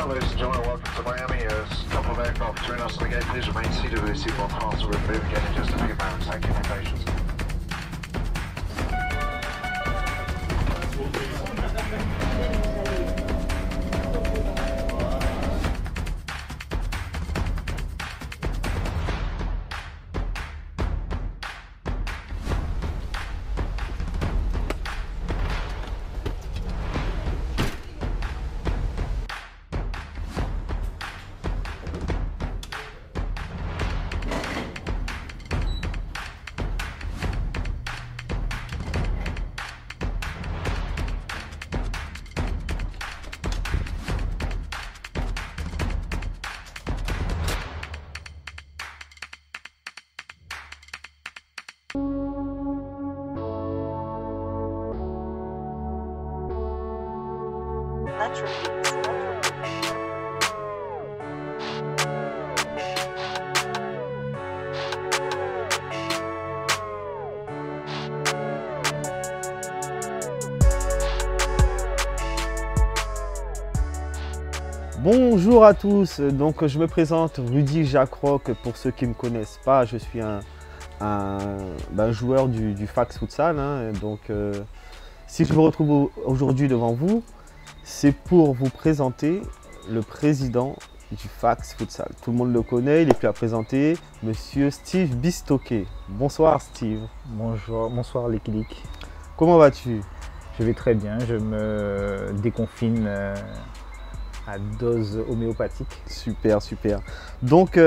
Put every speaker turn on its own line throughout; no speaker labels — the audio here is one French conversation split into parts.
ladies and gentlemen, welcome to Miami. There's a couple of aircraft between us and the gate. Please remain seated with your seatbelt fastened. We'll move again in just a few moments. Thank you for your patience.
Bonjour à tous, donc je me présente Rudy Jacroc. Pour ceux qui ne me connaissent pas, je suis un joueur du Fax Futsal, hein. Donc si je me retrouve aujourd'hui devant vous, c'est pour vous présenter le président du Fax Futsal. Tout le monde le connaît, il est plus à présenter, monsieur Steve Bistoquet. Bonsoir Steve.
Bonjour, bonsoir l'équipe.
Comment vas-tu?
Je vais très bien, je me déconfine à dose homéopathique.
Super, super. Donc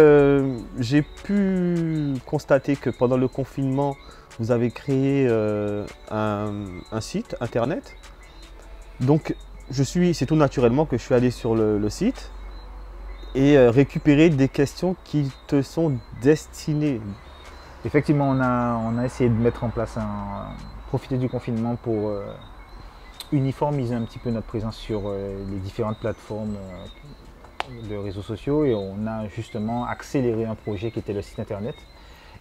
j'ai pu constater que pendant le confinement, vous avez créé un site internet. Donc c'est tout naturellement que je suis allé sur le site et récupérer des questions qui te sont destinées.
Effectivement, on a essayé de mettre en place profiter du confinement pour uniformiser un petit peu notre présence sur les différentes plateformes de réseaux sociaux, et on a justement accéléré un projet qui était le site internet,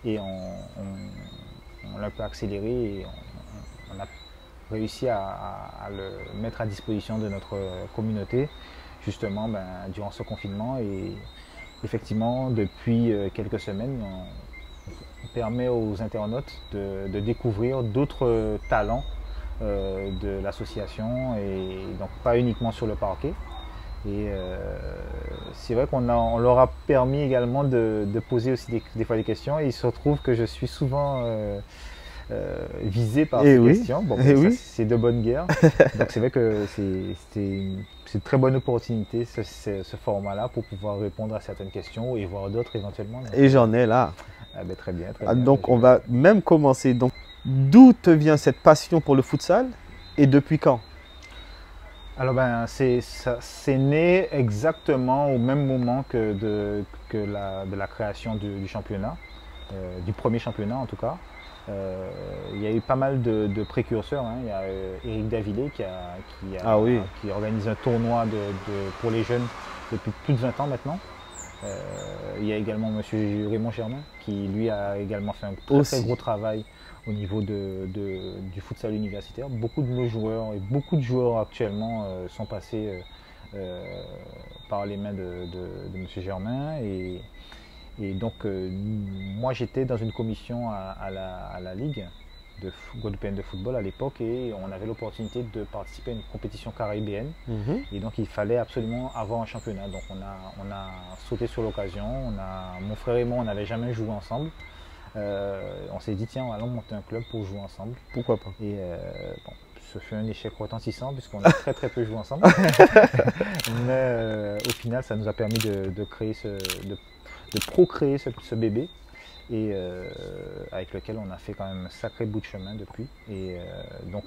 et on l'a un peu accéléré et on a réussi à le mettre à disposition de notre communauté justement durant ce confinement. Et effectivement, depuis quelques semaines, on permet aux internautes de découvrir d'autres talents de l'association, et donc pas uniquement sur le parquet. Et c'est vrai qu'on leur a permis également de poser aussi des fois des questions, et il se trouve que je suis souvent visé par ces questions. Bon, c'est de bonne guerre. Donc c'est vrai que c'est une très bonne opportunité, ce format-là, pour pouvoir répondre à certaines questions et voir d'autres éventuellement. Donc,
et j'en ai là.
Ah ben, très bien.
Donc on va même commencer. Donc, d'où te vient cette passion pour le futsal et depuis quand?
Alors c'est né exactement au même moment de la création du championnat, du premier championnat en tout cas. Il y a eu pas mal de précurseurs, hein. Il y a Eric Davilé qui organise un tournoi pour les jeunes depuis plus de 20 ans maintenant. Il y a également M. Raymond Germain qui lui a également fait un très gros travail au niveau du futsal universitaire. Beaucoup de nos joueurs et beaucoup de joueurs actuellement sont passés par les mains de M. Germain. Et donc moi j'étais dans une commission à la Ligue guadeloupéenne de football à l'époque, et on avait l'opportunité de participer à une compétition caribéenne. Et donc il fallait absolument avoir un championnat. Donc on a sauté sur l'occasion. Mon frère et moi, on n'avait jamais joué ensemble. On s'est dit tiens, allons monter un club pour jouer ensemble.
Pourquoi pas?
Et bon, ce fut un échec retentissant puisqu'on a très peu joué ensemble. Mais au final, ça nous a permis de procréer ce bébé, et avec lequel on a fait quand même un sacré bout de chemin depuis. Et donc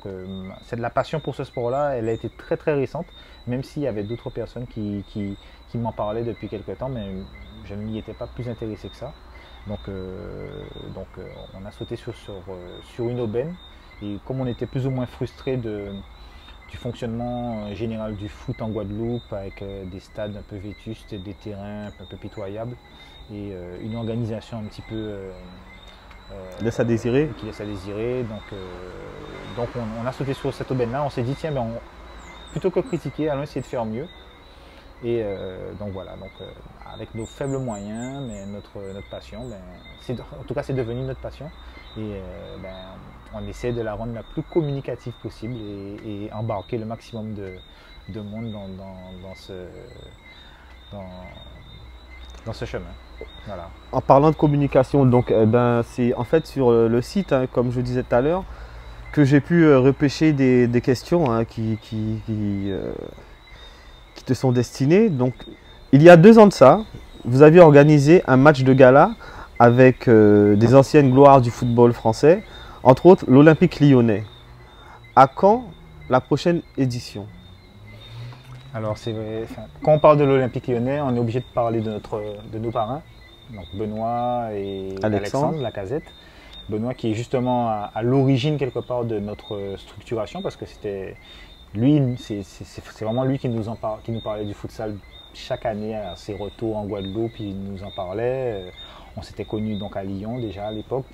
c'est de la passion pour ce sport-là. Elle a été très récente, même s'il y avait d'autres personnes qui m'en parlaient depuis quelques temps, mais je ne m'y étais pas plus intéressé que ça. Donc on a sauté sur une aubaine, et comme on était plus ou moins frustré du fonctionnement général du foot en Guadeloupe, avec des stades un peu vétustes, des terrains un peu pitoyables, et une organisation un petit peu
laisse à désirer.
Qui laisse à désirer. Donc on a sauté sur cette aubaine-là. On s'est dit tiens, plutôt que critiquer, allons essayer de faire mieux. Et donc voilà, avec nos faibles moyens, mais notre passion, en tout cas c'est devenu notre passion. Et on essaie de la rendre la plus communicative possible et embarquer le maximum de monde dans ce chemin. Voilà.
En parlant de communication, donc c'est en fait sur le site, hein, comme je disais tout à l'heure, que j'ai pu repêcher des questions, hein, qui te sont destinées. Donc, il y a 2 ans de ça, vous aviez organisé un match de gala avec des anciennes gloires du football français, entre autres l'Olympique lyonnais. À quand la prochaine édition?
Alors, c'est vrai, quand on parle de l'Olympique lyonnais, on est obligé de parler de nos parrains, donc Benoît et Alexandre Lacazette. Benoît qui est justement à l'origine quelque part de notre structuration, parce que c'était lui, c'est vraiment lui qui nous parlait du futsal chaque année à ses retours en Guadeloupe. Il nous en parlait. On s'était connus donc à Lyon déjà à l'époque.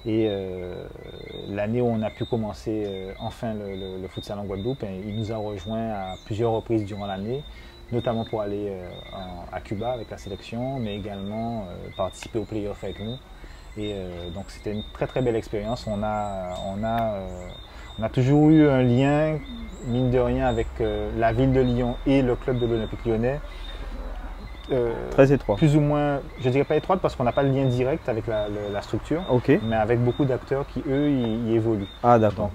L'année où on a pu commencer enfin le futsal en Guadeloupe, il nous a rejoints à plusieurs reprises durant l'année, notamment pour aller à Cuba avec la sélection, mais également participer aux playoffs avec nous. Et donc c'était une très très belle expérience. On a toujours eu un lien, mine de rien, avec la ville de Lyon et le club de l'Olympique lyonnais.
Très étroit.
Plus ou moins, je dirais pas étroite parce qu'on n'a pas le lien direct avec la structure,
okay.
Mais avec beaucoup d'acteurs qui eux y évoluent.
Ah d'accord.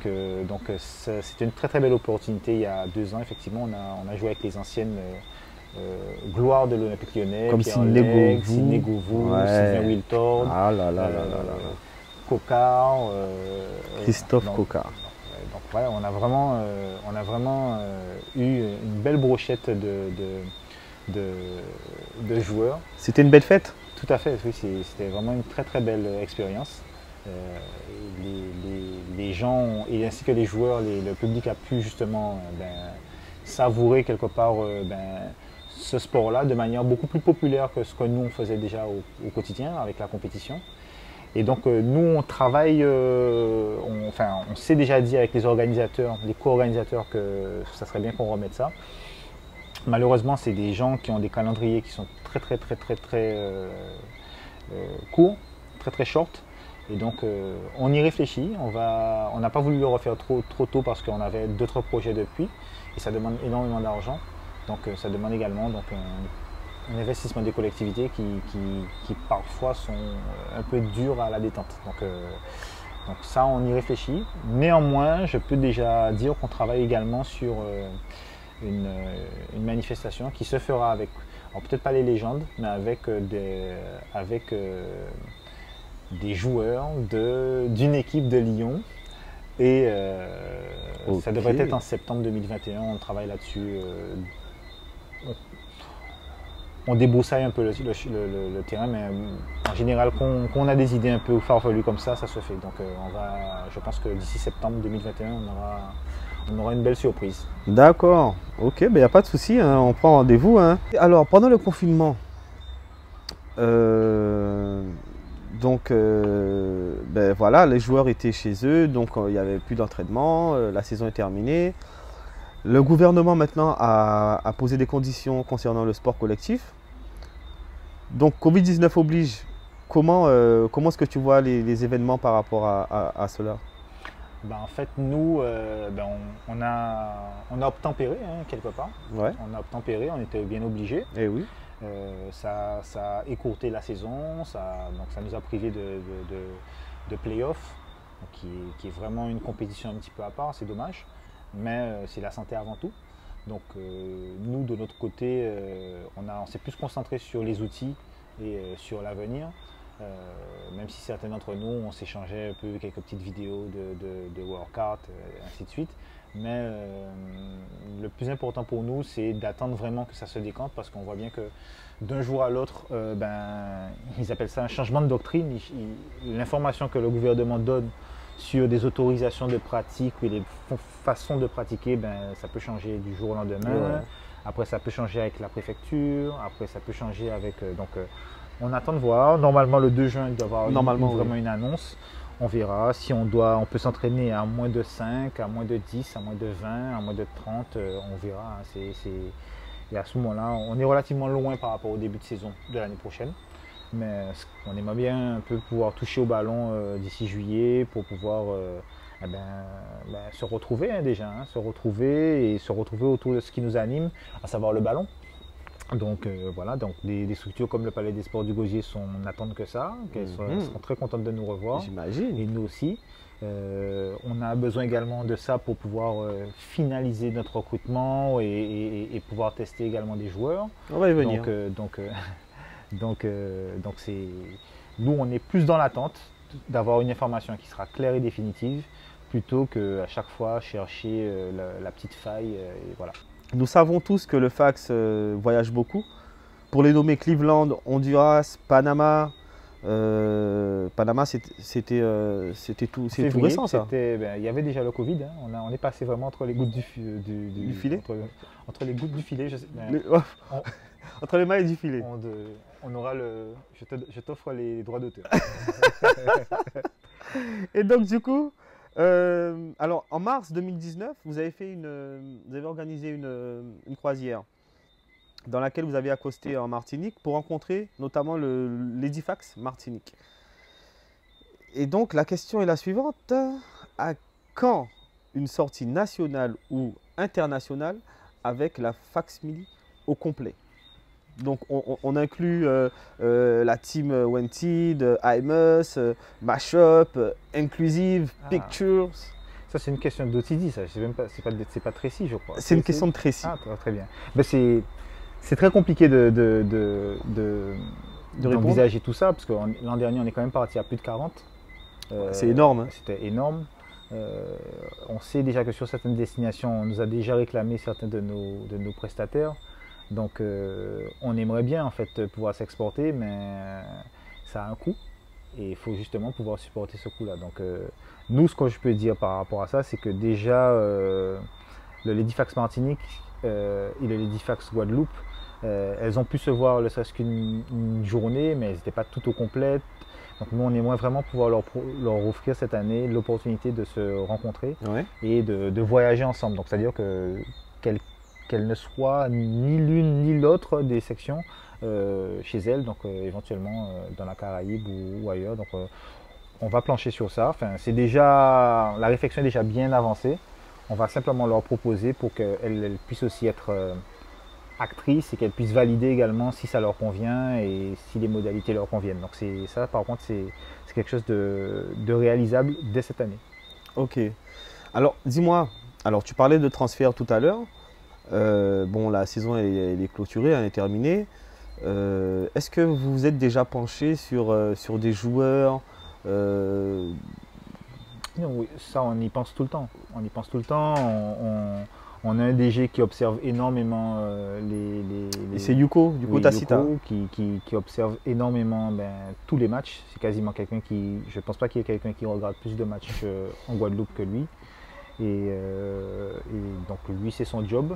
Donc c'était une très très belle opportunité. Il y a 2 ans, effectivement, on a joué avec les anciennes gloire de l'Olympique lyonnais,
comme
Sidney Govou,
ouais.
Sylvain Wiltord, Cocard,
Christophe Cocard.
Donc voilà, on a vraiment eu une belle brochette de joueurs.
C'était une belle fête?
Tout à fait, oui, c'était vraiment une très très belle expérience. Les gens, et ainsi que les joueurs, le public a pu justement savourer quelque part ce sport-là de manière beaucoup plus populaire que ce que nous on faisait déjà au quotidien avec la compétition. Et donc nous on travaille, on s'est déjà dit avec les organisateurs, les co-organisateurs que ça serait bien qu'on remette ça. Malheureusement c'est des gens qui ont des calendriers qui sont très courts, très short. Et donc on y réfléchit, on n'a pas voulu le refaire trop tôt parce qu'on avait d'autres projets depuis et ça demande énormément d'argent. Donc ça demande également un investissement des collectivités qui parfois sont un peu durs à la détente. Donc ça on y réfléchit. Néanmoins je peux déjà dire qu'on travaille également sur une manifestation qui se fera avec, alors peut-être pas les légendes, mais avec des joueurs d'une équipe de Lyon. Et okay. Ça devrait être en septembre 2021, on travaille là-dessus. On débroussaille un peu le terrain, mais en général, quand on a des idées un peu farfelues comme ça se fait. Donc je pense que d'ici septembre 2021, on aura une belle surprise. D'accord,
ok, il n'y a pas de souci, hein, on prend rendez-vous. Hein. Alors, pendant le confinement, voilà, les joueurs étaient chez eux, donc il n'y avait plus d'entraînement, la saison est terminée. Le gouvernement maintenant a posé des conditions concernant le sport collectif. Donc Covid-19 oblige. Comment est-ce que tu vois les événements par rapport à cela?
En fait, nous, on a obtempéré hein, quelque part.
Ouais.
On a obtempéré, on était bien obligés.
Eh oui.
Ça a écourté la saison, donc ça nous a privés de play-off, qui est vraiment une compétition un petit peu à part, c'est dommage. Mais c'est la santé avant tout. Donc nous, de notre côté, on s'est plus concentré sur les outils et sur l'avenir. Même si certains d'entre nous, on s'échangeait un peu quelques petites vidéos de workout, ainsi de suite. Mais le plus important pour nous, c'est d'attendre vraiment que ça se décante parce qu'on voit bien que d'un jour à l'autre, ils appellent ça un changement de doctrine. L'information que le gouvernement donne sur des autorisations de pratique ou des façons de pratiquer, ça peut changer du jour au lendemain. Ouais. Après, ça peut changer avec la préfecture. Après, ça peut changer avec... on attend de voir. Normalement, le 2 juin, il doit y avoir vraiment une annonce. On verra si on peut s'entraîner à moins de 5, à moins de 10, à moins de 20, à moins de 30. On verra. Et à ce moment-là, on est relativement loin par rapport au début de saison de l'année prochaine. Mais on aimerait bien un peu pouvoir toucher au ballon d'ici juillet pour pouvoir se retrouver déjà, se retrouver autour de ce qui nous anime, à savoir le ballon. Donc voilà, donc des structures comme le Palais des Sports du Gosier n'attendent que ça, qu'elles seront très contentes de nous revoir.
J'imagine.
Et nous aussi. On a besoin également de ça pour pouvoir finaliser notre recrutement et pouvoir tester également des joueurs.
On va y venir.
Donc nous, on est plus dans l'attente d'avoir une information qui sera claire et définitive plutôt qu'à chaque fois chercher la petite faille. Et voilà.
Nous savons tous que le Fax voyage beaucoup. Pour les nommer Cleveland, Honduras, Panama. Panama, c'était tout récent, ça.
Il y avait déjà le Covid. Hein. On est passé vraiment entre les gouttes du
filet.
Entre les gouttes du filet.
Entre les mailles du filet.
On aura je t'offre les droits d'auteur.
Et donc du coup, alors en mars 2019, vous avez organisé une croisière dans laquelle vous avez accosté en Martinique pour rencontrer notamment l'Edifax Martinique. Et donc la question est la suivante: à quand une sortie nationale ou internationale avec la Faxmili au complet? Donc on inclut la team Wanted, IMUS, Mashup, Inclusive, Pictures.
Ça c'est une question d'OTD, ça. C'est pas Tracy, je crois.
C'est une question de Tracy.
Ah, très bien. Ben, c'est très compliqué d'envisager tout ça, parce que l'an dernier on est quand même parti à plus de 40.
C'est énorme. Hein.
C'était énorme. On sait déjà que sur certaines destinations, on nous a déjà réclamé certains de nos prestataires. Donc on aimerait bien en fait pouvoir s'exporter, mais ça a un coût et il faut justement pouvoir supporter ce coût-là. Donc nous, ce que je peux dire par rapport à ça, c'est que déjà le Ledifax Martinique et le Ledifax Guadeloupe, elles ont pu se voir ne serait-ce qu'une journée, mais elles n'étaient pas toutes au complète. Donc nous, on aimerait vraiment pouvoir leur offrir cette année l'opportunité de se rencontrer et de voyager ensemble. Donc c'est-à-dire qu'elles ne soient ni l'une ni l'autre des sections chez elles, donc éventuellement dans la Caraïbe ou ailleurs. Donc on va plancher sur ça. Enfin, la réflexion est déjà bien avancée. On va simplement leur proposer pour qu'elles puissent aussi être actrices et qu'elles puissent valider également si ça leur convient et si les modalités leur conviennent. Donc ça, par contre, c'est quelque chose de réalisable dès cette année. Ok.
Alors, dis-moi, tu parlais de transfert tout à l'heure. Bon, la saison elle est clôturée, elle est terminée. Est-ce que vous vous êtes déjà penché sur des joueurs
Non, oui, ça on y pense tout le temps. On a un DG qui observe énormément
Et c'est Yuko Tacita
qui observe énormément tous les matchs. C'est quasiment quelqu'un je ne pense pas qu'il y ait quelqu'un qui regarde plus de matchs en Guadeloupe que lui. Et donc lui, c'est son job.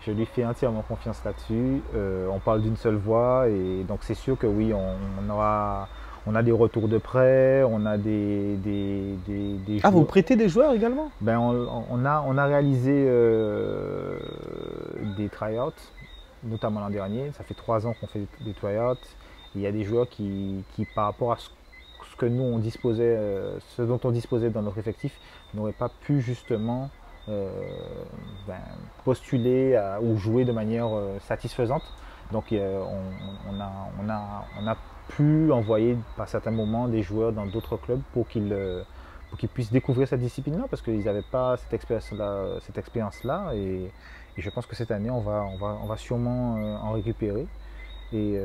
Je lui fais entièrement confiance là-dessus. On parle d'une seule voix et donc c'est sûr que oui, on a des retours de prêt, on a des joueurs.
Ah, vous prêtez des joueurs également?
On a réalisé des tryouts, notamment l'an dernier. Ça fait 3 ans qu'on fait des tryouts. Il y a des joueurs qui par rapport à ce que nous on disposait, ce dont on disposait dans notre effectif, n'auraient pas pu justement postuler ou jouer de manière satisfaisante. Donc on a pu envoyer par certains moments des joueurs dans d'autres clubs pour qu'ils puissent découvrir cette discipline-là, parce qu'ils n'avaient pas cette expérience-là. Et je pense que cette année, on va sûrement en récupérer. Et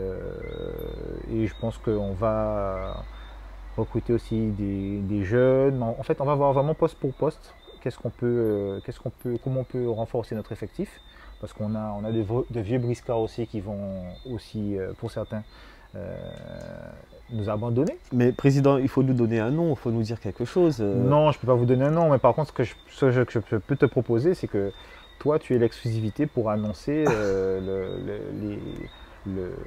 je pense qu'on va recruter aussi des jeunes. En fait, on va voir vraiment poste pour poste comment on peut renforcer notre effectif, parce qu'on a de vieux briscards aussi qui vont aussi, pour certains, nous abandonner.
Mais président, il faut nous donner un nom, il faut nous dire quelque chose.
Non, je ne peux pas vous donner un nom, mais par contre, ce que je peux te proposer, c'est que toi, tu aies l'exclusivité pour annoncer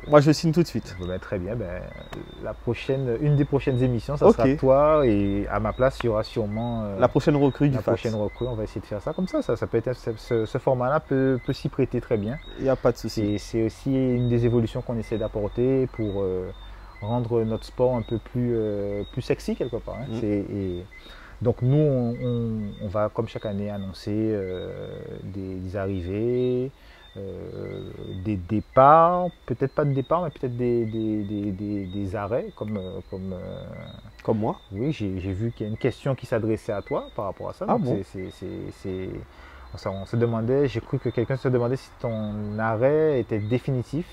Moi, je signe tout de suite.
Ben, très bien. Ben, une des prochaines émissions, ça sera toi, et à ma place, il y aura sûrement
la prochaine recrue du fax.
La prochaine recrue, on va essayer de faire ça comme ça. Ça peut être, ce format-là peut s'y prêter très bien.
Il n'y a pas de souci.
C'est aussi une des évolutions qu'on essaie d'apporter pour rendre notre sport un peu plus sexy quelque part. Hein. Donc nous, on va comme chaque année annoncer des arrivées, des départs, peut-être pas de départ, mais peut-être des arrêts comme
moi.
Oui, j'ai vu qu'il y a une question qui s'adressait à toi par rapport à ça.
Ah
donc
bon?
On se demandait, j'ai cru que quelqu'un se demandait si ton arrêt était définitif.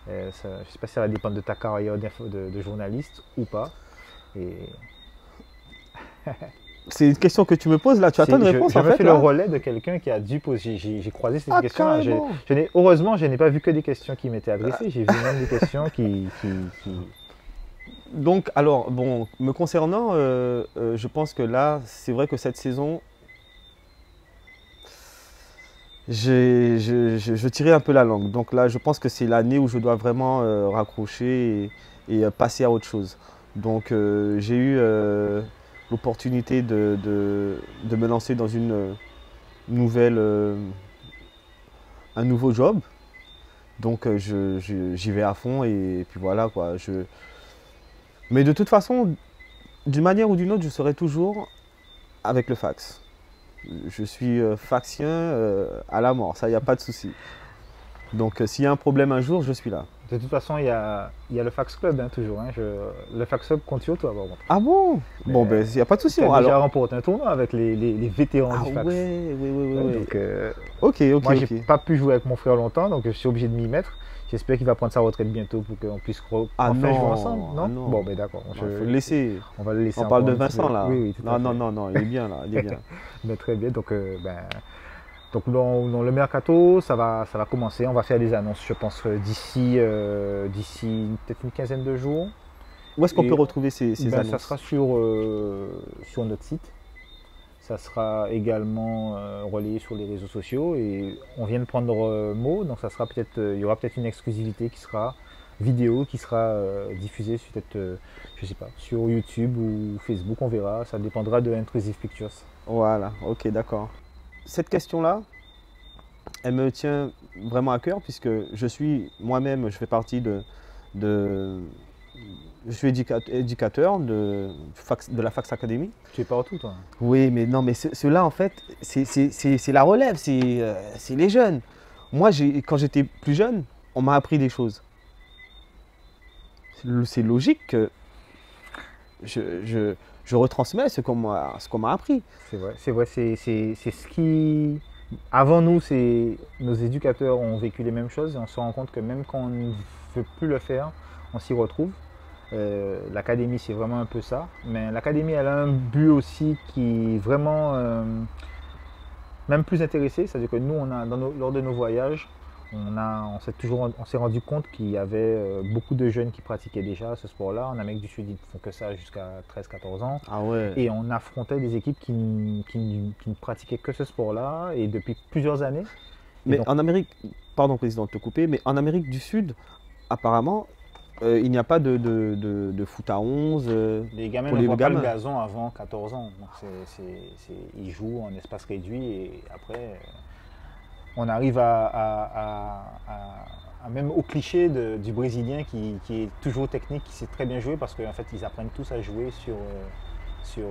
Je ne sais pas si ça va dépendre de ta carrière de journaliste ou pas.
C'est une question que tu me poses là, tu attends une réponse en fait.
Je fais le relais de quelqu'un qui a dû poser, j'ai croisé cette question-là. Heureusement, je n'ai pas vu que des questions qui m'étaient adressées, j'ai vu même des questions qui...
Donc, alors, bon, me concernant, je pense que là, c'est vrai que cette saison, je tirais un peu la langue. Donc là, je pense que c'est l'année où je dois vraiment raccrocher et passer à autre chose. Donc, j'ai eu l'opportunité de me lancer dans un nouveau job. Donc, j'y vais à fond et puis voilà quoi. Mais de toute façon, d'une manière ou d'une autre, je serai toujours avec le fax. Je suis faxien à la mort, ça, il n'y a pas de souci. Donc s'il y a un problème un jour, je suis là.
De toute façon, il y a le fax club hein, toujours. Hein. Le fax club compte sur toi.
Ah bon? Bon, ben il n'y a pas de souci.
Tu as déjà remporté un tournoi avec les vétérans du fax.
Oui.
Donc,
ok.
Moi, j'ai pas pu jouer avec mon frère longtemps, donc je suis obligé de m'y mettre. J'espère qu'il va prendre sa retraite bientôt pour qu'on puisse jouer ensemble. Non,
non.
Bon, ben d'accord.
Il faut le laisser.
On va le laisser.
On parle de Vincent là.
Oui, tout à fait.
Non, il est bien là. Il est bien.
Mais très bien. Donc, dans le mercato, ça va commencer. On va faire des annonces, je pense, d'ici peut-être une quinzaine de jours.
Où est-ce qu'on peut retrouver ces annonces?
Ça sera sur notre site. Ça sera également relayé sur les réseaux sociaux et on vient de prendre mot, donc il y aura peut-être une exclusivité qui sera vidéo, qui sera diffusée je sais pas, sur YouTube ou Facebook, on verra, ça dépendra de Intrusive Pictures.
Voilà, ok, d'accord. Cette question-là, elle me tient vraiment à cœur puisque je fais partie je suis éducateur de la Fax Academy.
Tu es partout, toi?
Oui, mais non, mais ceux-là, en fait, c'est la relève, c'est les jeunes. Moi, quand j'étais plus jeune, on m'a appris des choses. C'est logique que je retransmets ce qu'on m'a appris.
C'est vrai, c'est ce qui... Avant nous, nos éducateurs ont vécu les mêmes choses et on se rend compte que même quand on ne veut plus le faire, on s'y retrouve. L'académie, c'est vraiment un peu ça. Mais l'académie, elle a un but aussi qui est vraiment même plus intéressé. C'est-à-dire que nous, lors de nos voyages, on s'est rendu compte qu'il y avait beaucoup de jeunes qui pratiquaient déjà ce sport-là. En Amérique du Sud, ils ne font que ça jusqu'à 13-14 ans.
Ah ouais.
Et on affrontait des équipes qui ne pratiquaient que ce sport-là et depuis plusieurs années.
Mais donc, en Amérique, pardon président de te couper, mais en Amérique du Sud, apparemment, il n'y a pas de foot à 11
les gamins ne voient pas le gazon avant 14 ans. Donc ils jouent en espace réduit et après, on arrive même au cliché du Brésilien qui est toujours technique, qui sait très bien jouer parce qu'en fait, ils apprennent tous à jouer sur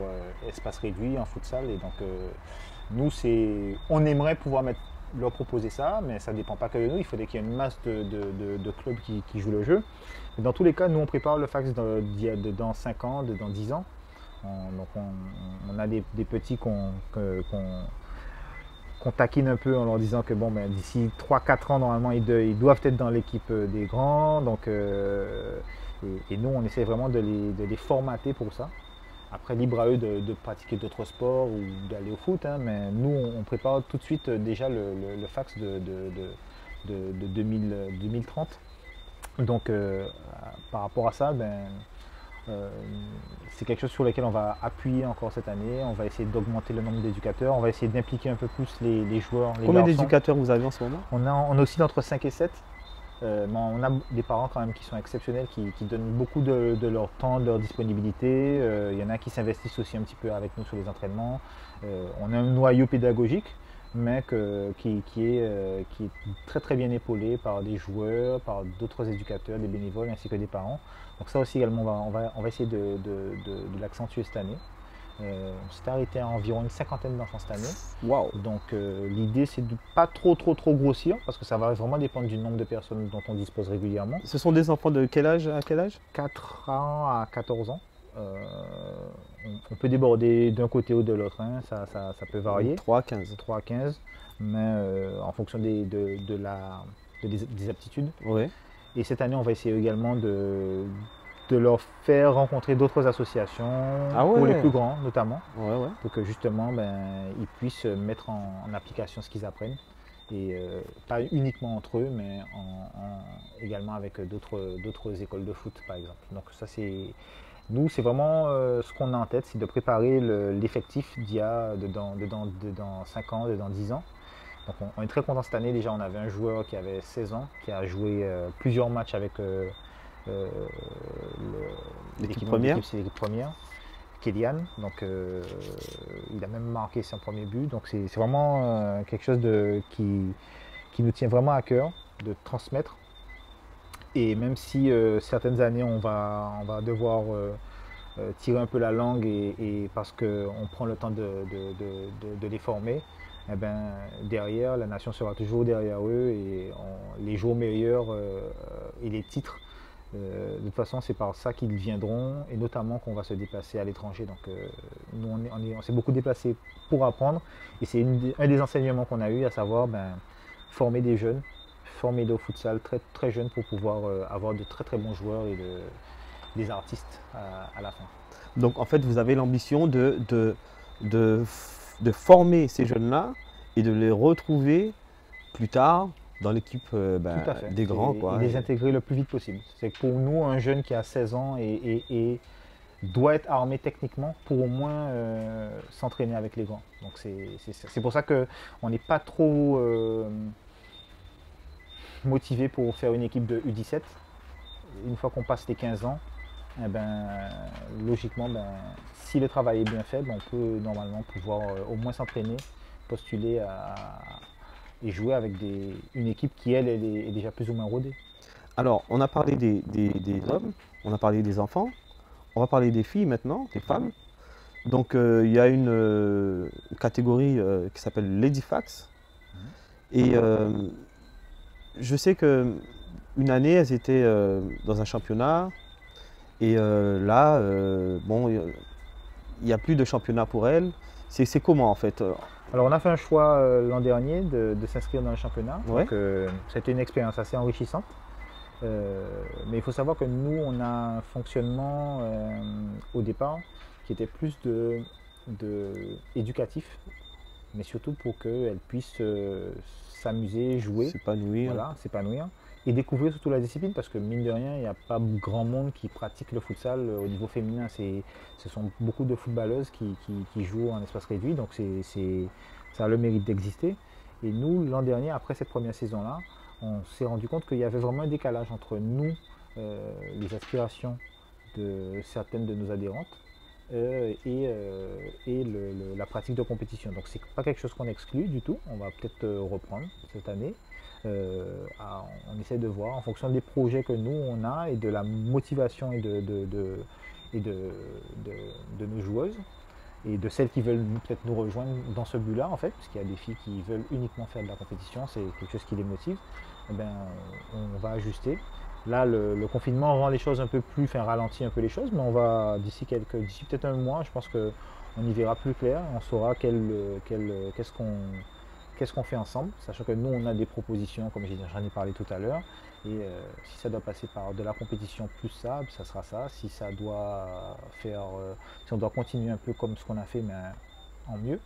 espace réduit en futsal. Et donc, nous, on aimerait pouvoir leur proposer ça, mais ça ne dépend pas que de nous. Il faudrait qu'il y ait une masse de clubs qui jouent le jeu. Mais dans tous les cas, nous, on prépare le fax dans 5 ans, dans 10 ans. Donc, on a des petits qu'on taquine un peu en leur disant que d'ici 3-4 ans, normalement, ils doivent être dans l'équipe des grands. Donc, et nous, on essaie vraiment de les formater pour ça. Après, libre à eux de pratiquer d'autres sports ou d'aller au foot, hein, mais nous, on prépare tout de suite déjà le fax de 2030. Donc, par rapport à ça, c'est quelque chose sur lequel on va appuyer encore cette année. On va essayer d'augmenter le nombre d'éducateurs, on va essayer d'impliquer un peu plus les joueurs.
Combien d'éducateurs vous avez en ce moment?
On oscille entre 5 et 7. Mais on a des parents quand même qui sont exceptionnels, qui donnent beaucoup de leur temps, de leur disponibilité. Il y en a qui s'investissent aussi un petit peu avec nous sur les entraînements. On a un noyau pédagogique, mais qui est très très bien épaulé par des joueurs, par d'autres éducateurs, des bénévoles ainsi que des parents. Donc ça aussi également, on va essayer de l'accentuer cette année. On s'est arrêté à environ une cinquantaine d'enfants cette année.
Waouh.
Donc l'idée c'est de pas trop grossir parce que ça va vraiment dépendre du nombre de personnes dont on dispose régulièrement.
Ce sont des enfants de quel âge à quel âge?
4 ans à 14 ans. On peut déborder d'un côté ou de l'autre, hein. Ça peut varier.
3 à 15.
3 à 15, mais en fonction des aptitudes.
Oui.
Et cette année, on va essayer également de leur faire rencontrer d'autres associations,
Ah ouais.
pour les plus grands notamment,
Ouais.
pour que justement ils puissent mettre en application ce qu'ils apprennent. Et pas uniquement entre eux, mais également avec d'autres écoles de foot par exemple. Donc ça nous, c'est vraiment ce qu'on a en tête, c'est de préparer l'effectif dans 5 ans, dans 10 ans. Donc on est très content cette année. Déjà, on avait un joueur qui avait 16 ans, qui a joué plusieurs matchs avec
L'équipe première.
C'est l'équipe première, Kélian. Donc il a même marqué son premier but. Donc c'est vraiment quelque chose qui nous tient vraiment à cœur de transmettre. Et même si certaines années on va devoir tirer un peu la langue et parce qu'on prend le temps de les former, eh ben, derrière, la nation sera toujours derrière eux et les jours meilleurs et les titres, de toute façon, c'est par ça qu'ils viendront et notamment qu'on va se déplacer à l'étranger. Donc, nous, on s'est beaucoup déplacé pour apprendre et c'est un des enseignements qu'on a eu, à savoir former des jeunes, former au futsal très, très jeunes pour pouvoir avoir de très très bons joueurs et des artistes à la fin.
Donc en fait, vous avez l'ambition de former ces jeunes-là et de les retrouver plus tard dans l'équipe des grands.
Et les intégrer le plus vite possible. C'est que pour nous, un jeune qui a 16 ans et doit être armé techniquement pour au moins s'entraîner avec les grands. Donc c'est pour ça qu'on n'est pas trop motivé pour faire une équipe de U17. Une fois qu'on passe les 15 ans, eh logiquement, si le travail est bien fait, on peut normalement pouvoir au moins s'entraîner, postuler et jouer avec une équipe qui, elle est déjà plus ou moins rodée.
Alors, on a parlé des hommes, on a parlé des enfants, on va parler des filles maintenant, des femmes. Donc, il y a une catégorie qui s'appelle Lady Fax. Et je sais qu'une année, elles étaient dans un championnat. Et là, il n'y a plus de championnat pour elles. C'est comment en fait?
Alors on a fait un choix l'an dernier de s'inscrire dans le championnat.
Ouais.
Donc c'était une expérience assez enrichissante. Mais il faut savoir que nous, on a un fonctionnement au départ qui était plus éducatif, mais surtout pour qu'elles puissent s'amuser, jouer,
s'épanouir.
Voilà, s'épanouir. Et découvrir surtout la discipline parce que mine de rien, il n'y a pas grand monde qui pratique le futsal au niveau féminin. Ce sont beaucoup de footballeuses qui jouent en espace réduit, donc ça a le mérite d'exister. Et nous, l'an dernier, après cette première saison-là, on s'est rendu compte qu'il y avait vraiment un décalage entre nous, les aspirations de certaines de nos adhérentes, et la pratique de compétition. Donc c'est pas quelque chose qu'on exclut du tout, on va peut-être reprendre cette année. On essaie de voir en fonction des projets que nous on a et de la motivation et de nos joueuses et de celles qui veulent peut-être nous rejoindre dans ce but-là en fait, parce qu'il y a des filles qui veulent uniquement faire de la compétition, c'est quelque chose qui les motive. On va ajuster. Là, le confinement rend les choses un peu plus, ralentit un peu les choses, mais on va d'ici peut-être un mois, je pense qu'on y verra plus clair, on saura qu'est-ce qu'on fait ensemble, sachant que nous on a des propositions, comme j'en ai parlé tout à l'heure, et si ça doit passer par de la compétition plus ça sera ça. Si ça doit si on doit continuer un peu comme ce qu'on a fait, mais en mieux,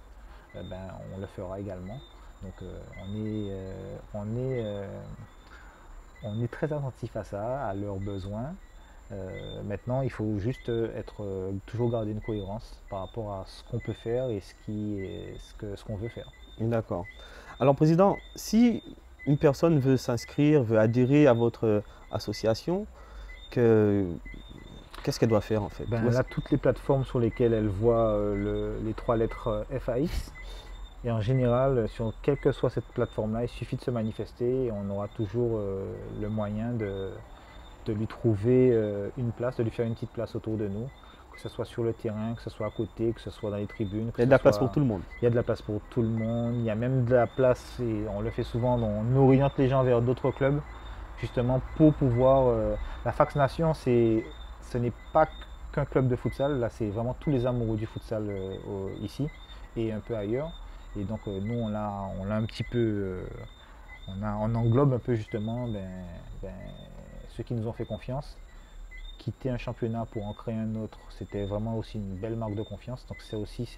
on le fera également. Donc on est très attentif à ça, à leurs besoins. Maintenant, il faut juste toujours garder une cohérence par rapport à ce qu'on peut faire et ce qu'on veut faire.
D'accord. Alors, Président, si une personne veut s'inscrire, veut adhérer à votre association, qu'est-ce qu'elle doit faire en fait?
Ben, là, toutes les plateformes sur lesquelles elle voit les 3 lettres FAX, et en général, sur quelle que soit cette plateforme-là, il suffit de se manifester et on aura toujours le moyen de lui trouver une place, de lui faire une petite place autour de nous, que ce soit sur le terrain, que ce soit à côté, que ce soit dans les tribunes.
Il y a de la place pour tout le monde.
Il y a de la place pour tout le monde, il y a même de la place, et on le fait souvent, on oriente les gens vers d'autres clubs, justement pour pouvoir... la Fax Nation, ce n'est pas qu'un club de futsal, là c'est vraiment tous les amoureux du futsal ici et un peu ailleurs. Et donc nous on l'a un petit peu, on englobe un peu justement ceux qui nous ont fait confiance. Quitter un championnat pour en créer un autre, c'était vraiment aussi une belle marque de confiance. Donc c'est aussi,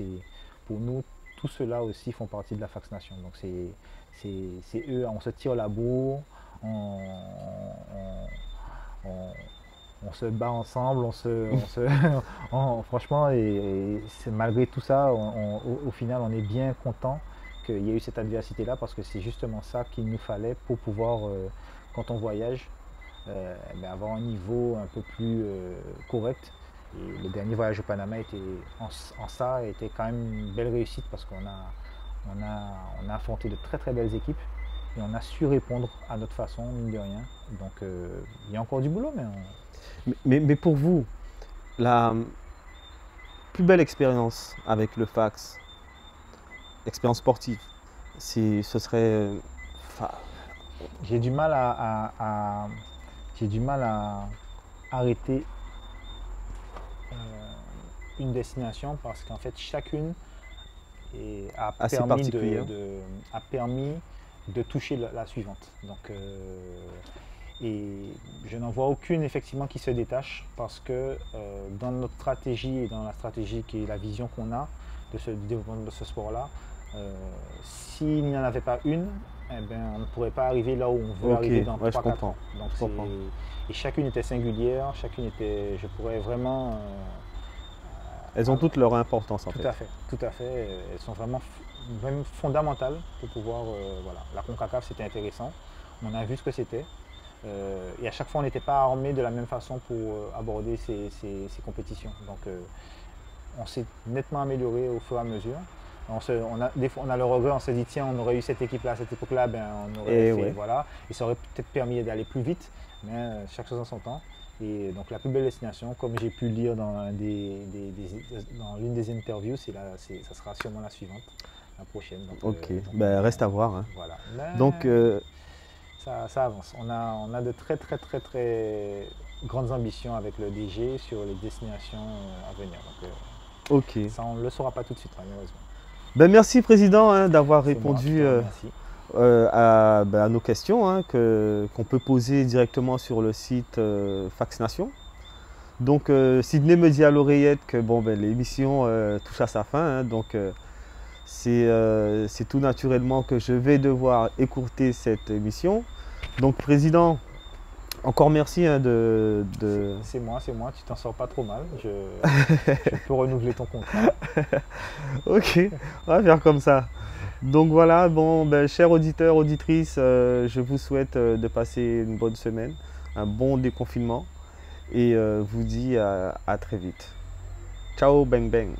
pour nous, tout cela aussi font partie de la Fax Nation. Donc c'est eux, on se tire la bourre, on se bat ensemble, franchement, et malgré tout ça, au final, on est bien content qu'il y ait eu cette adversité-là parce que c'est justement ça qu'il nous fallait pour pouvoir, quand on voyage, avoir un niveau un peu plus correct. Et le dernier voyage au Panama était, en ça était quand même une belle réussite parce qu'on a affronté de très très belles équipes. Et on a su répondre à notre façon, mine de rien. Donc il y a encore du boulot,
mais pour vous, la plus belle expérience avec le Fax, expérience sportive, ce serait...
j'ai du mal à arrêter une destination parce qu'en fait chacune a permis de toucher la suivante. Donc, et je n'en vois aucune effectivement qui se détache parce que dans notre stratégie et dans la stratégie qui est la vision qu'on a de ce développement de ce sport-là, s'il n'y en avait pas une, eh ben, on ne pourrait pas arriver là où on veut arriver dans 3-4 ans. Donc, et chacune était singulière, chacune était, je pourrais vraiment...
elles ont toutes leur importance en fait.
Tout à fait. Elles sont vraiment même fondamentales pour pouvoir... voilà. La CONCACAF, c'était intéressant. On a vu ce que c'était. Et à chaque fois, on n'était pas armé de la même façon pour aborder ces compétitions. Donc, on s'est nettement amélioré au fur et à mesure. Des fois, on a le regret, on s'est dit, tiens, on aurait eu cette équipe-là à cette époque-là, ben, on aurait fait, voilà. Et ça aurait peut-être permis d'aller plus vite, mais chaque chose en son temps. Et donc, la plus belle destination, comme j'ai pu lire dans l'une des interviews, ça sera sûrement la suivante, la prochaine. Donc,
reste à voir. Hein.
Voilà.
Donc,
ça avance. On a de très, très, très, très grandes ambitions avec le DG sur les destinations à venir. Donc, ça, on ne le saura pas tout de suite, malheureusement.
Ben, merci Président hein, d'avoir répondu à nos questions hein, qu'on peut poser directement sur le site Fax Nation. Donc Sydney me dit à l'oreillette que l'émission touche à sa fin. Hein, donc c'est tout naturellement que je vais devoir écourter cette émission. Donc Président, encore merci hein,
C'est moi, tu t'en sors pas trop mal, je peux renouveler ton contrat.
Ok, on va faire comme ça. Donc voilà, chers auditeurs, auditrices, je vous souhaite de passer une bonne semaine, un bon déconfinement et vous dis à très vite. Ciao, bang bang.